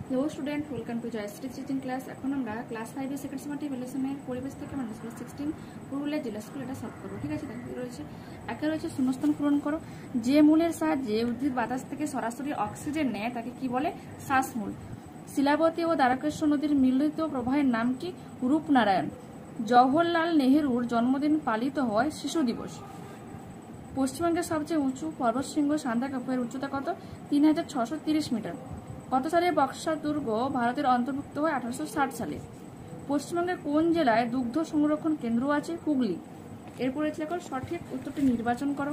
Hello student, welcome to Jayashree teaching class. এখন আমরা class 5 এর সেকেন্ড সেমিস্টার ইভ্যালুয়েশনের পরিবেশ থেকে মানে 16 পুরুলিয়া জেলা স্কুল এটা সলভ করবো। ঠিক আছে, দেখো রয়েছে একে রয়েছে শূন্যস্থান পূরণ করো। যে মূলের সাহায্যে উদ্ভিদ বাতাস থেকে সরাসরি অক্সিজেন নেয় তাকে কি বলে? শ্বাসমূল। শিলাবতী ও দ্বারকেশ্বর নদীর মিলিত প্রবাহের নাম কি? রূপনারায়ণ। জওহরলাল নেহেরুর জন্মদিন পালিত হয় শিশু দিবস। পশ্চিমবঙ্গের সবচেয়ে উঁচু পর্বতশৃঙ্গ সান্দাকফু-এর উচ্চতা কত? 3630 মিটার। কত সালে বক্সার দুর্গ ভারতের অন্তর্ভুক্ত হয়? 1860 সালে। পশ্চিমবঙ্গের কোন জেলায় দুগ্ধ সংরক্ষণ কেন্দ্র আছে? হুগলি। এরপরে লেখো সঠিক উত্তরটি নির্বাচন করো।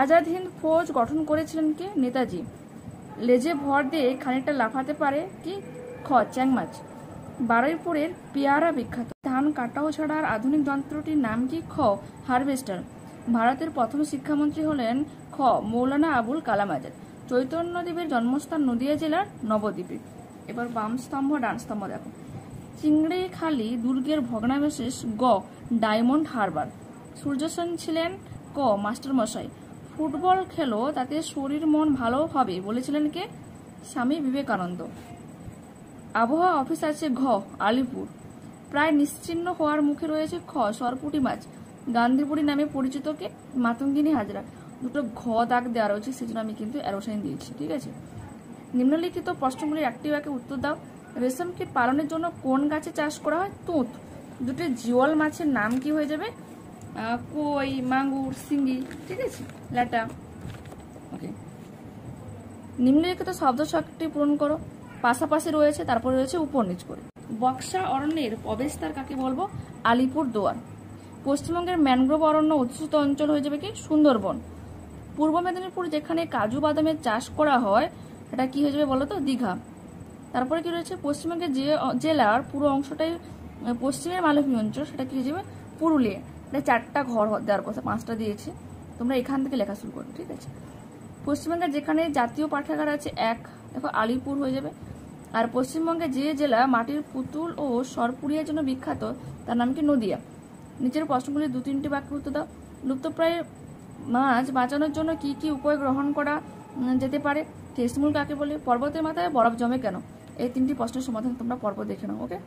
আজাদ হিন্দ ফৌজ গঠন করেছিলেন কে? নেতাজি। লেজে ভর দিয়ে খানিকটা লাফাতে পারে কি? খ চ্যাং মাছ। বারুইপুরের পেয়ারা বিখ্যাত। ধান কাটা ও ছাড়ার আধুনিক যন্ত্রটির নাম কি? খ হারভেস্টার। ভারতের প্রথম শিক্ষামন্ত্রী হলেন? খ মৌলানা আবুল কালাম আজাদ। চৈতন্যদেবের জন্মস্থান নদিয়া জেলার নবদ্বীপে। এবার বাম স্তম্ভ ডান স্তম্ভ দেখো। চিংড়িখালি দুর্গের ভগ্নাবশেষ? গ ডায়মন্ড হারবার। সূর্য সেন ছিলেন? ক মাস্টারমশাই। ফুটবল খেলো তাতে শরীর মন ভালো হবে বলেছিলেন কে? স্বামী বিবেকানন্দ। আবহাওয়া অফিস আছে? ঘ আলিপুর। প্রায় নিশ্চিহ্ন হওয়ার মুখে রয়েছে? খ সরপুঁটি মাছ। গান্ধীপুরী নামে পরিচিত কে? মাতঙ্গিনী হাজরা। দুটো ঘ দাগ দেওয়া রয়েছে, সেজন্য আমি কিন্তু অ্যারোসাইন দিয়েছি। ঠিক আছে, নিম্নলিখিত প্রশ্নগুলির একটি বাক্যে উত্তর দাও। রেশম কীট পালনের জন্য কোন গাছে চাষ করা হয়? তুঁত। দুটো জিওল মাছের নাম কি হয়ে যাবে? কই, মাগুর, শিঙ্গি। ঠিক আছে, ল্যাটা। ওকে, নিম্নলিখিত শব্দ সারণী পূরণ করো। পাশাপাশি রয়েছে, তারপরে রয়েছে উপর নিচ করে। বক্সা অরণ্যের প্রবেশদ্বার কাকে বলবো? আলিপুর দুয়ার। পশ্চিমবঙ্গের ম্যানগ্রোভ অরণ্য অধ্যুষিত অঞ্চল হয়ে যাবে কি? সুন্দরবন। পূর্ব মেদিনীপুর যেখানে কাজু বাদামের চাষ করা হয় সেটা কি হয়ে যাবে বলো তো? দীঘা। তারপরে কি রয়েছে? পশ্চিমবঙ্গের যে জেলার পুরো অংশটাই পশ্চিমের মালভূমি অঞ্চল, সেটা কি হয়ে যাবে? পুরুলিয়া। এটা 4টা ঘর দেওয়ার কথা, 5টা দিয়েছে, তোমরা এখান থেকে লেখা শুরু করো। ঠিক আছে, পশ্চিমবঙ্গের যেখানে জাতীয় পাঠাগার আছে দেখো আলিপুর হয়ে যাবে। আর পশ্চিমবঙ্গে যে জেলা মাটির পুতুল ও সরপুরিয়ার জন্য বিখ্যাত তার নাম কি? নদিয়া। নিচের প্রশ্নগুলি 2-3টি বাক্য উত্তর দাও। লুপ্তপ্রায় মাছ বাঁচানোর জন্য কি কি উপায় গ্রহণ করা যেতে পারে? টেস্টমূল কাকে বলে? পর্বতের মাথায় বরফ জমে কেন? এই 3টি প্রশ্নের সমাধান তোমরা পর্ব দেখে নাও। ওকে।